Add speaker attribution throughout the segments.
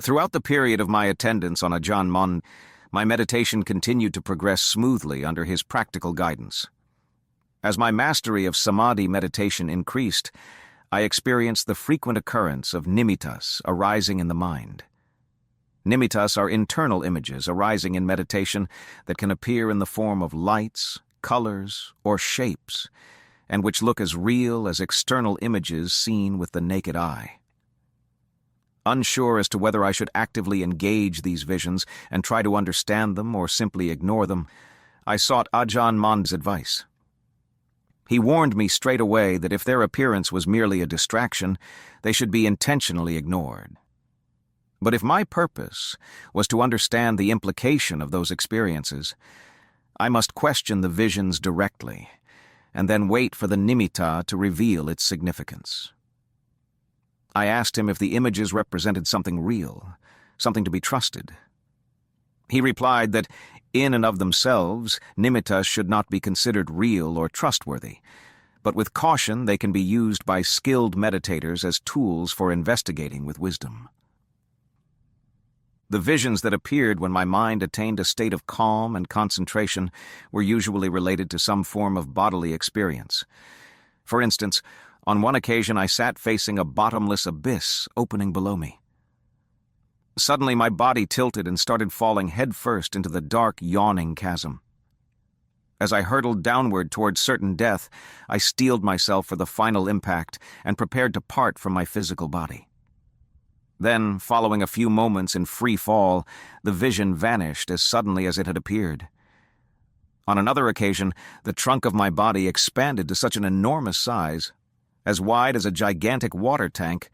Speaker 1: Throughout the period of my attendance on Ajahn Mun, my meditation continued to progress smoothly under his practical guidance. As my mastery of samadhi meditation increased, I experienced the frequent occurrence of nimittas arising in the mind. Nimittas are internal images arising in meditation that can appear in the form of lights, colors, or shapes, and which look as real as external images seen with the naked eye. Unsure as to whether I should actively engage these visions and try to understand them or simply ignore them, I sought Ajahn Mun's advice. He warned me straight away that if their appearance was merely a distraction, they should be intentionally ignored. But if my purpose was to understand the implication of those experiences, I must question the visions directly, and then wait for the nimitta to reveal its significance. I asked him if the images represented something real, something to be trusted. He replied that, in and of themselves, nimittas should not be considered real or trustworthy, but with caution they can be used by skilled meditators as tools for investigating with wisdom. The visions that appeared when my mind attained a state of calm and concentration were usually related to some form of bodily experience. For instance, on one occasion I sat facing a bottomless abyss opening below me. Suddenly my body tilted and started falling headfirst into the dark, yawning chasm. As I hurtled downward towards certain death, I steeled myself for the final impact and prepared to part from my physical body. Then, following a few moments in free fall, the vision vanished as suddenly as it had appeared. On another occasion, the trunk of my body expanded to such an enormous size, as wide as a gigantic water tank,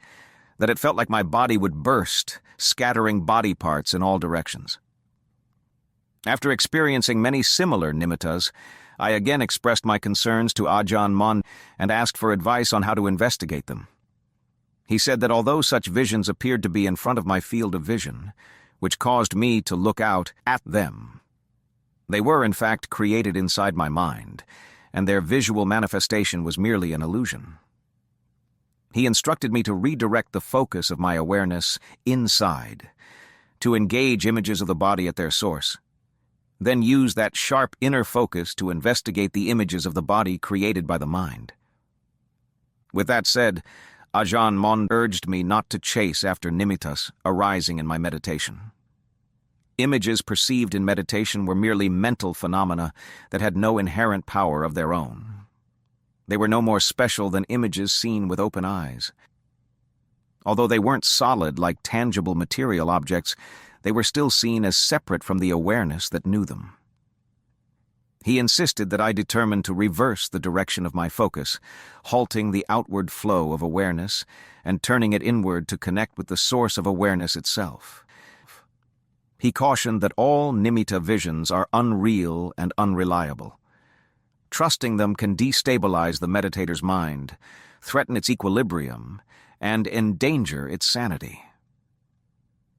Speaker 1: that it felt like my body would burst, scattering body parts in all directions. After experiencing many similar nimittas, I again expressed my concerns to Ajahn Mun and asked for advice on how to investigate them. He said that although such visions appeared to be in front of my field of vision, which caused me to look out at them, they were in fact created inside my mind, and their visual manifestation was merely an illusion. He instructed me to redirect the focus of my awareness inside, to engage images of the body at their source, then use that sharp inner focus to investigate the images of the body created by the mind. With that said, Ajahn Mun urged me not to chase after nimittas arising in my meditation. Images perceived in meditation were merely mental phenomena that had no inherent power of their own. They were no more special than images seen with open eyes. Although they weren't solid like tangible material objects, they were still seen as separate from the awareness that knew them. He insisted that I determine to reverse the direction of my focus, halting the outward flow of awareness and turning it inward to connect with the source of awareness itself. He cautioned that all nimitta visions are unreal and unreliable. Trusting them can destabilize the meditator's mind, threaten its equilibrium, and endanger its sanity.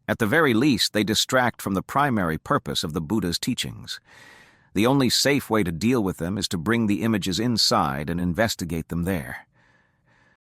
Speaker 1: At the very least, they distract from the primary purpose of the Buddha's teachings. The only safe way to deal with them is to bring the images inside and investigate them there.